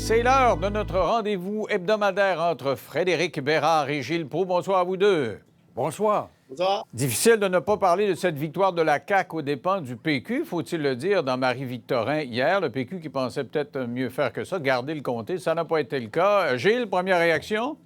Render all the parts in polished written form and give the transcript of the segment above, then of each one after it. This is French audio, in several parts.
C'est l'heure de notre rendez-vous hebdomadaire entre Frédéric Bérard et Gilles Proulx. Bonsoir à vous deux. Bonsoir. Bonsoir. Difficile de ne pas parler de cette victoire de la CAQ aux dépens du PQ, faut-il le dire, dans Marie-Victorin hier. Le PQ qui pensait peut-être mieux faire que ça, garder le comté. Ça n'a pas été le cas. Gilles, première réaction?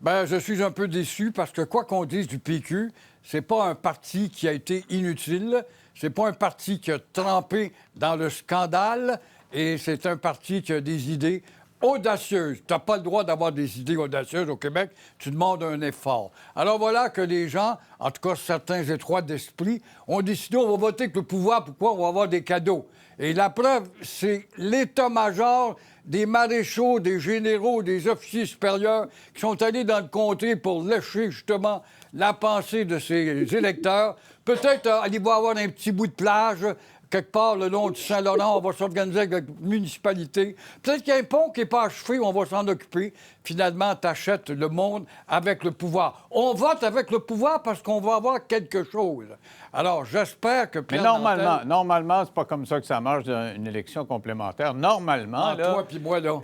Bien, je suis un peu déçu parce que quoi qu'on dise du PQ, c'est pas un parti qui a été inutile, c'est pas un parti qui a trempé dans le scandale et c'est un parti qui a des idées audacieuses. Tu n'as pas le droit d'avoir des idées audacieuses au Québec, tu demandes un effort. Alors voilà que les gens, en tout cas certains étroits d'esprit, ont décidé on va voter avec le pouvoir, pourquoi on va avoir des cadeaux. Et la preuve, c'est l'état-major des maréchaux, des généraux, des officiers supérieurs qui sont allés dans le comté pour lécher justement la pensée de ces électeurs. Peut-être il va y avoir un petit bout de plage quelque part le long du Saint-Laurent, on va s'organiser avec la municipalité. Peut-être qu'il y a un pont qui n'est pas achevé, on va s'en occuper. Finalement, tu achètes le monde avec le pouvoir. On vote avec le pouvoir parce qu'on va avoir quelque chose. Alors, j'espère que Mais normalement, c'est pas comme ça que ça marche dans une élection complémentaire. Normalement, là... toi puis moi, là.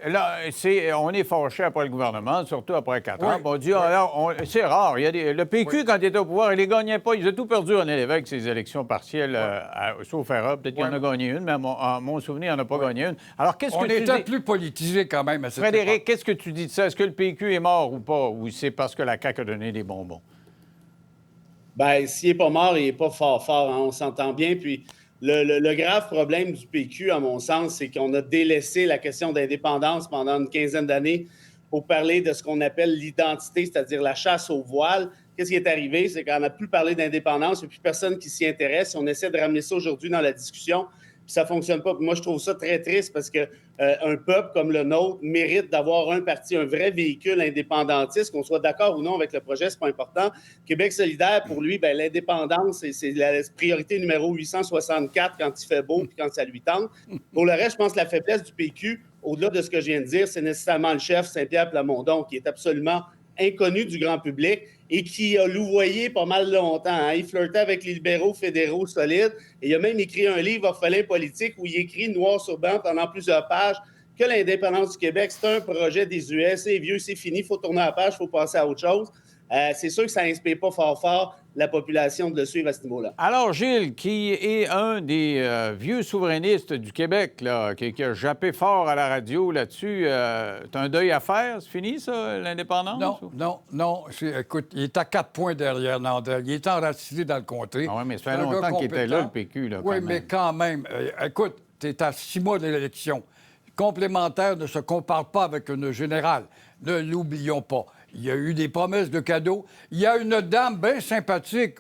On est fâchés après le gouvernement, surtout après 4 ans. Oui. On dit, alors, c'est rare. Le PQ, quand il était au pouvoir, il les gagnait pas. Ils ont tout perdu en évêque, ces élections partielles, sauf erreur. Peut-être qu'il en a gagné une, mais à mon souvenir, il n'en a pas gagné une. Alors, qu'est-ce que tu dis? On était plus politisé quand même à cette Frédéric, époque. qu'est-ce que tu dis de ça? Est-ce que le PQ est mort ou pas? Ou c'est parce que la CAQ a donné des bonbons? Bien, s'il n'est pas mort, il n'est pas fort, hein, on s'entend bien. Puis le grave problème du PQ, à mon sens, c'est qu'on a délaissé la question d'indépendance pendant une quinzaine d'années pour parler de ce qu'on appelle l'identité, c'est-à-dire la chasse au voile. Qu'est-ce qui est arrivé? C'est qu'on n'a plus parlé d'indépendance, il n'y a plus personne qui s'y intéresse. On essaie de ramener ça aujourd'hui dans la discussion, puis ça ne fonctionne pas. Puis moi, je trouve ça très triste parce que un peuple comme le nôtre mérite d'avoir un parti, un vrai véhicule indépendantiste, qu'on soit d'accord ou non avec le projet, c'est pas important. Québec solidaire, pour lui, bien, l'indépendance, c'est la priorité numéro 864 quand il fait beau puis quand ça lui tente. Pour le reste, je pense que la faiblesse du PQ, au-delà de ce que je viens de dire, c'est nécessairement le chef Saint-Pierre Plamondon, qui est absolument inconnu du grand public et qui a louvoyé pas mal longtemps. Hein. Il flirtait avec les libéraux fédéraux solides et il a même écrit un livre orphelin politique où il écrit noir sur blanc pendant plusieurs pages que l'indépendance du Québec, c'est un projet désuet, c'est vieux, c'est fini, il faut tourner la page, il faut passer à autre chose. C'est sûr que ça n'inspire pas fort la population de le suivre à ce niveau-là. Alors, Gilles, qui est un des vieux souverainistes du Québec, là, qui a jappé fort à la radio là-dessus, t'as un deuil à faire? C'est fini, ça, l'indépendance? Non. Écoute, il est à 4 points derrière Nandel. Il est enraciné dans le comté. Ah oui, mais ça fait longtemps qu'il était là, le PQ. Là, oui, mais quand même. Écoute, tu es à 6 mois de l'élection. Complémentaire ne se compare pas avec une générale. Ne l'oublions pas. Il y a eu des promesses de cadeaux. Il y a une dame bien sympathique.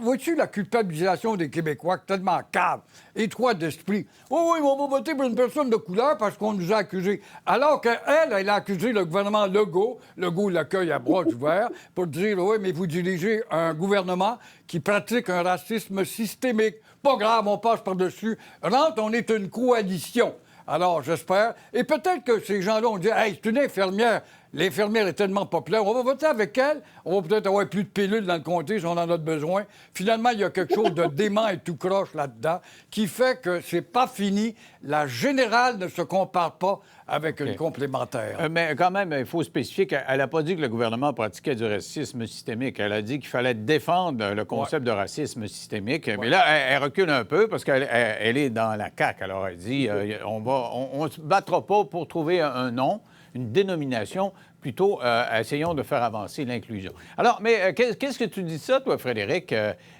Vois-tu la culpabilisation des Québécois, tellement cave, étroit d'esprit? Oui, on va voter pour une personne de couleur parce qu'on nous a accusés. Alors qu'elle, elle a accusé le gouvernement Legault. Legault l'accueille à bras ouverts pour dire, oui, mais vous dirigez un gouvernement qui pratique un racisme systémique. Pas grave, on passe par-dessus. Rentre, on est une coalition. Alors, j'espère. Et peut-être que ces gens-là ont dit, hey, c'est une infirmière. L'infirmière est tellement populaire. On va voter avec elle. On va peut-être avoir plus de pilules dans le comté si on en a besoin. Finalement, il y a quelque chose de dément et tout croche là-dedans qui fait que c'est pas fini. La générale ne se compare pas avec une complémentaire. Mais quand même, il faut spécifier qu'elle n'a pas dit que le gouvernement pratiquait du racisme systémique. Elle a dit qu'il fallait défendre le concept de racisme systémique. Mais là, elle recule un peu parce qu'elle est dans la CAQ. Alors, elle dit, on ne se battra pas pour trouver un nom, une dénomination, plutôt essayons de faire avancer l'inclusion. Alors, mais qu'est-ce que tu dis de ça, toi, Frédéric?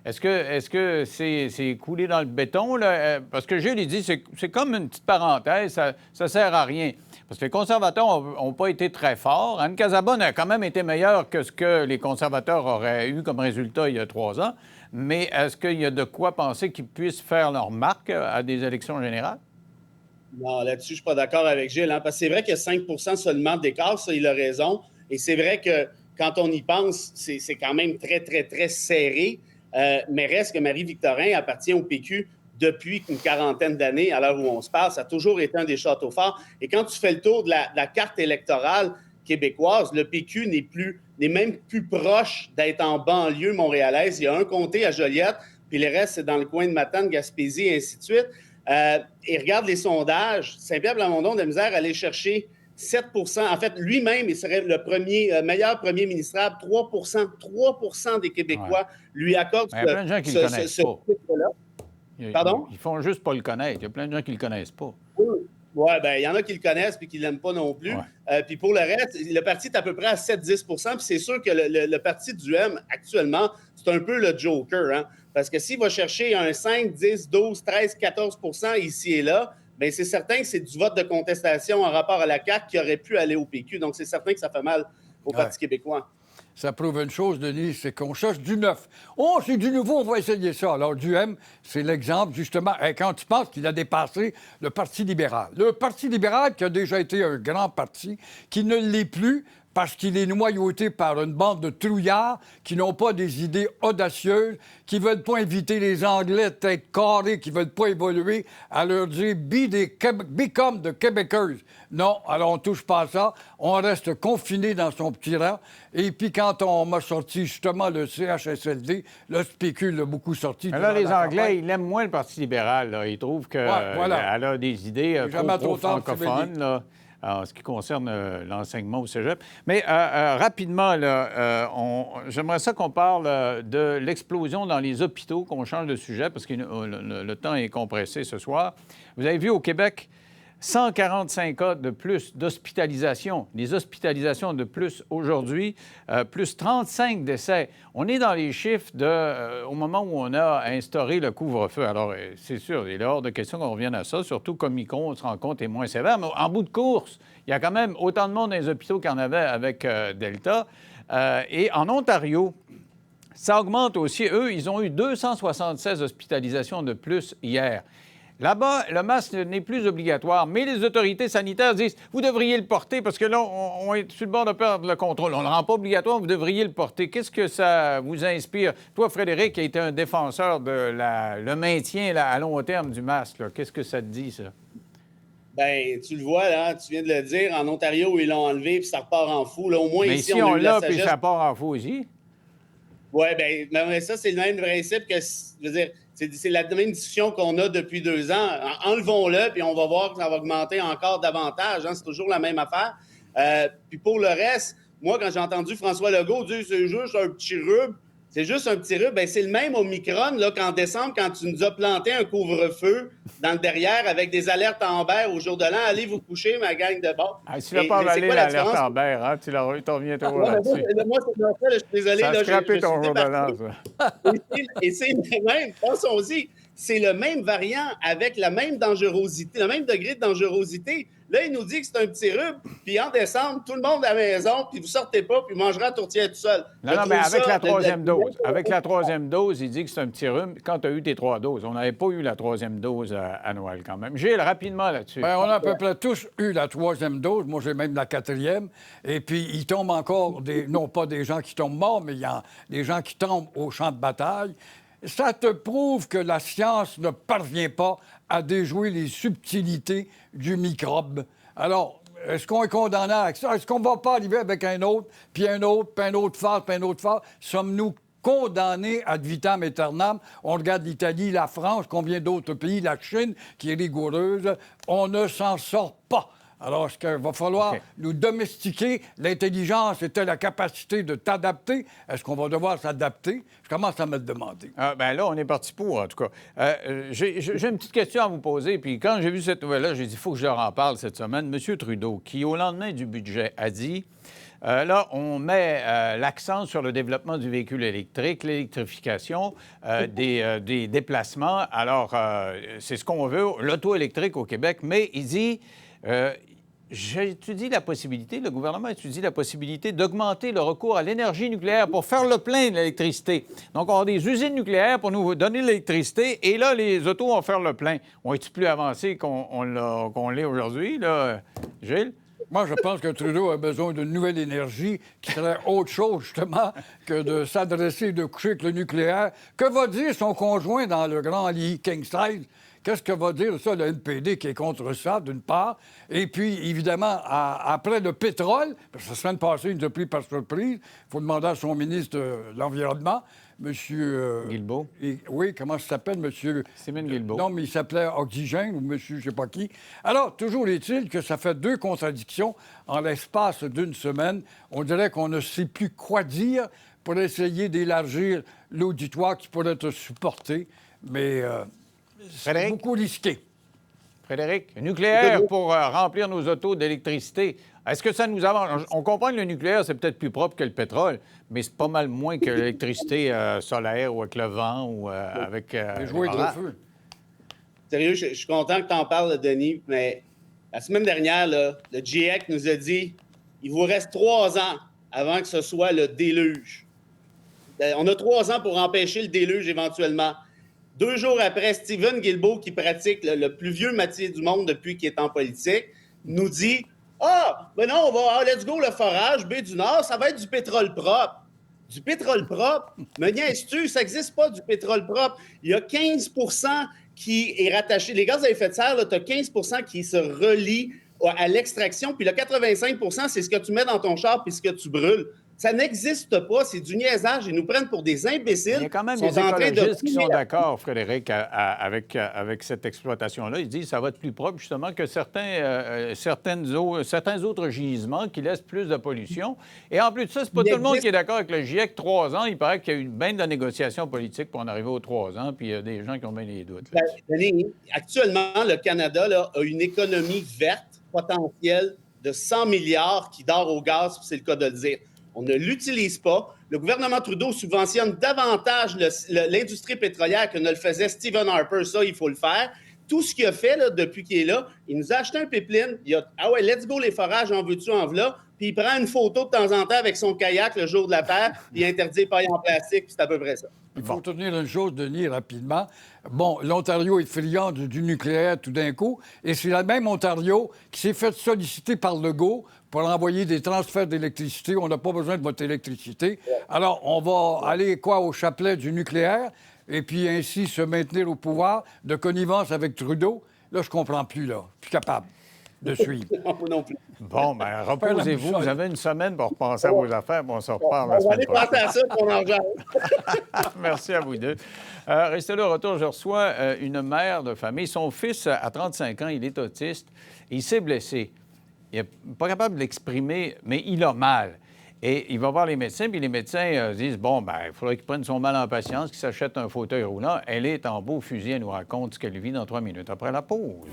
Est-ce que c'est coulé dans le béton, là? Parce que Gilles, il dit, c'est comme une petite parenthèse, ça ne sert à rien. Parce que les conservateurs n'ont pas été très forts. Anne Casabonne a quand même été meilleure que ce que les conservateurs auraient eu comme résultat il y a 3 ans. Mais est-ce qu'il y a de quoi penser qu'ils puissent faire leur marque à des élections générales? Non, là-dessus, je ne suis pas d'accord avec Gilles. Hein, parce que c'est vrai qu'il y a 5 seulement d'écart, ça, il a raison. Et c'est vrai que quand on y pense, c'est quand même très, très, très serré. Mais reste que Marie-Victorin appartient au PQ depuis une quarantaine d'années, à l'heure où on se parle. Ça a toujours été un des châteaux forts. Et quand tu fais le tour de la carte électorale québécoise, le PQ n'est même plus proche d'être en banlieue montréalaise. Il y a un comté à Joliette, puis le reste, c'est dans le coin de Matane, Gaspésie, et ainsi de suite. Et regarde les sondages. Saint-Pierre Plamondon a de la misère à aller chercher 7 en fait, lui-même, il serait le meilleur premier ministrable. 3 des Québécois lui accordent Il y a plein de gens qui le connaissent pas. titre-là. Pardon? Ils font juste pas le connaître. Il y a plein de gens qui le connaissent pas. Oui, bien, il y en a qui le connaissent puis qui ne l'aiment pas non plus. Ouais. Puis pour le reste, le parti est à peu près à 7-10 puis c'est sûr que le parti du M, actuellement, c'est un peu le joker, hein? Parce que s'il va chercher un 5, 10, 12, 13, 14 ici et là, bien, c'est certain que c'est du vote de contestation en rapport à la CAQ qui aurait pu aller au PQ. Donc, c'est certain que ça fait mal au Parti québécois. Ça prouve une chose, Denis, c'est qu'on cherche du neuf. Oh, c'est du nouveau, on va essayer ça. Alors, Duhem, c'est l'exemple, justement, quand tu penses qu'il a dépassé le Parti libéral. Le Parti libéral, qui a déjà été un grand parti, qui ne l'est plus parce qu'il est noyauté par une bande de trouillards qui n'ont pas des idées audacieuses, qui ne veulent pas inviter les Anglais tête carrée, qui ne veulent pas évoluer, à leur dire « become the Québécois ». Non, alors on ne touche pas à ça. On reste confiné dans son petit rang. Et puis quand on m'a sorti justement le CHSLD, le PQ l'a beaucoup sorti. Mais là, les Anglais, ils aiment moins le Parti libéral. Là. Ils trouvent qu'elle a des idées trop francophones là, en ce qui concerne l'enseignement au cégep. Mais rapidement, là, j'aimerais ça qu'on parle de l'explosion dans les hôpitaux, qu'on change de sujet parce que le temps est compressé ce soir. Vous avez vu au Québec 145 cas de plus d'hospitalisation. Les hospitalisations de plus aujourd'hui, plus 35 décès. On est dans les chiffres au moment où on a instauré le couvre-feu. Alors, c'est sûr, il est hors de question qu'on revienne à ça, surtout qu'Omicron, on se rend compte, est moins sévère. Mais en bout de course, il y a quand même autant de monde dans les hôpitaux qu'il y en avait avec Delta. Et en Ontario, ça augmente aussi. Eux, ils ont eu 276 hospitalisations de plus hier. Là-bas, le masque n'est plus obligatoire, mais les autorités sanitaires disent « Vous devriez le porter parce que là, on est sur le bord de perdre le contrôle. On ne le rend pas obligatoire, vous devriez le porter. » Qu'est-ce que ça vous inspire? Toi, Frédéric, qui a été un défenseur de le maintien à long terme du masque, qu'est-ce que ça te dit, ça? Bien, tu le vois, là, tu viens de le dire, en Ontario, ils l'ont enlevé puis ça repart en fou. Là, au moins, mais ici, on l'a puis ça part en fou aussi. Oui, bien, mais ça, c'est le même principe que, je veux dire, c'est la même discussion qu'on a depuis 2 ans. Enlevons-le, puis on va voir que ça va augmenter encore davantage. Hein, c'est toujours la même affaire. Puis pour le reste, moi, quand j'ai entendu François Legault dire « c'est juste un petit rhume », c'est juste un petit rhume. Bien, c'est le même Omicron là, qu'en décembre, quand tu nous as planté un couvre-feu dans le derrière avec des alertes Amber au jour de l'an. Allez vous coucher, ma gang de bord. Tu n'as pas avalé l'alerte Amber, hein? Tu reviens toujours là-dessus. Moi, je suis désolé. Ça a scrappé ton jour de l'an, ça. Et c'est le même, pensons-y, c'est le même variant avec la même dangerosité, le même degré de dangerosité. Là, il nous dit que c'est un petit rhume, puis en décembre, tout le monde à la maison, puis vous sortez pas, puis mangera la tourtière tout seul. Non, mais avec la troisième dose. Avec la troisième dose, il dit que c'est un petit rhume quand tu as eu tes 3 doses. On n'avait pas eu la troisième dose à Noël quand même. Gilles, rapidement là-dessus. Bien, on a à peu près tous eu la troisième dose. Moi, j'ai même la 4e. Et puis, il tombe encore non pas des gens qui tombent morts, mais il y a des gens qui tombent au champ de bataille. Ça te prouve que la science ne parvient pas à déjouer les subtilités du microbe. Alors, est-ce qu'on est condamné avec ça? Est-ce qu'on ne va pas arriver avec un autre, puis un autre, puis un autre phase, puis un autre phase? Sommes-nous condamnés ad vitam aeternam? On regarde l'Italie, la France, combien d'autres pays, la Chine, qui est rigoureuse. On ne s'en sort pas. Alors, est-ce qu'il va falloir nous domestiquer? L'intelligence était la capacité de t'adapter. Est-ce qu'on va devoir s'adapter? Je commence à me le demander. Bien là, on est parti pour, en tout cas. J'ai une petite question à vous poser. Puis quand j'ai vu cette nouvelle-là, j'ai dit, il faut que je leur en parle cette semaine. M. Trudeau, qui, au lendemain du budget, a dit... là, on met l'accent sur le développement du véhicule électrique, l'électrification des déplacements. Alors, c'est ce qu'on veut, l'auto électrique au Québec. Mais il dit... j'étudie la possibilité, le gouvernement étudie la possibilité d'augmenter le recours à l'énergie nucléaire pour faire le plein de l'électricité. Donc, on a des usines nucléaires pour nous donner de l'électricité et là, les autos vont faire le plein. On est-tu plus avancé qu'on l'est aujourd'hui, là, Gilles? Moi, je pense que Trudeau a besoin d'une nouvelle énergie qui serait autre chose, justement, que de s'adresser, de coucher avec le nucléaire. Que va dire son conjoint dans le grand lit King Size? Qu'est-ce que va dire ça, le NPD, qui est contre ça, d'une part? Et puis, évidemment, après le pétrole, parce que la semaine passée, il nous a pris par surprise, il faut demander à son ministre de l'Environnement, monsieur... Guilbeault. Oui, comment ça s'appelle, monsieur... Simone Guilbeault. Non, mais il s'appelait Oxygène ou monsieur je sais pas qui. Alors, toujours est-il que ça fait 2 contradictions en l'espace d'une semaine. On dirait qu'on ne sait plus quoi dire pour essayer d'élargir l'auditoire qui pourrait être supporté, mais c'est Frédéric? beaucoup risqué. Frédéric, nucléaire pour remplir nos autos d'électricité. Est-ce que ça nous avance? On comprend que le nucléaire, c'est peut-être plus propre que le pétrole, mais c'est pas mal moins que l'électricité solaire ou avec le vent ou avec... Les jouets de feu. Sérieux, je suis content que tu en parles, Denis, mais la semaine dernière, là, le GIEC nous a dit il vous reste 3 ans avant que ce soit le déluge. On a 3 ans pour empêcher le déluge éventuellement. 2 jours après, Stephen Guilbeault, qui pratique le plus vieux métier du monde depuis qu'il est en politique, nous dit ben non, let's go, le forage, baie du Nord, ça va être du pétrole propre. Du pétrole propre? Me niaises-tu? Ça n'existe pas, du pétrole propre. Il y a 15 qui est rattaché. Les gaz à effet de serre, tu as 15 qui se relient à l'extraction, puis le 85 c'est ce que tu mets dans ton char puis ce que tu brûles. Ça n'existe pas, c'est du niaisage. Ils nous prennent pour des imbéciles. Il y a quand même des écologistes qui sont d'accord, Frédéric, avec cette exploitation-là. Ils disent que ça va être plus propre, justement, que certains autres gisements qui laissent plus de pollution. Et en plus de ça, c'est pas tout le monde qui est d'accord avec le GIEC. 3 ans, il paraît qu'il y a eu bien de la négociation politique pour en arriver aux 3 ans, puis il y a des gens qui ont bien des doutes. Actuellement, le Canada là, a une économie verte potentielle de 100 milliards qui dort au gaz, c'est le cas de le dire. On ne l'utilise pas. Le gouvernement Trudeau subventionne davantage l'industrie pétrolière que ne le faisait Stephen Harper. Ça, il faut le faire. Tout ce qu'il a fait là, depuis qu'il est là, il nous a acheté un pipeline. Il a ah ouais, let's go les forages, en veux-tu, en v'là. Puis il prend une photo de temps en temps avec son kayak le jour de la paire, puis il interdit les pailles en plastique, puis c'est à peu près ça. Il faut tenir une chose, Denis, rapidement. Bon, l'Ontario est friand du nucléaire tout d'un coup, et c'est la même Ontario qui s'est fait solliciter par Legault pour envoyer des transferts d'électricité. On n'a pas besoin de votre électricité. Alors, on va aller, au chapelet du nucléaire, et puis ainsi se maintenir au pouvoir de connivence avec Trudeau. Là, je comprends plus, là. Plus capable de suivre. Non plus. Bon, bien, reposez-vous. Vous avez une semaine pour repenser à vos affaires, puis on se reparle la semaine prochaine. On va aller penser à ça pour l'argent. Merci à vous deux. Restez là, au retour, je reçois une mère de famille. Son fils, à 35 ans, il est autiste et il s'est blessé. Il n'est pas capable de l'exprimer, mais il a mal. Et il va voir les médecins, puis les médecins disent, il faudrait qu'il prenne son mal en patience, qu'il s'achète un fauteuil roulant. Elle est en beau fusil, elle nous raconte ce qu'elle vit dans 3 minutes après la pause.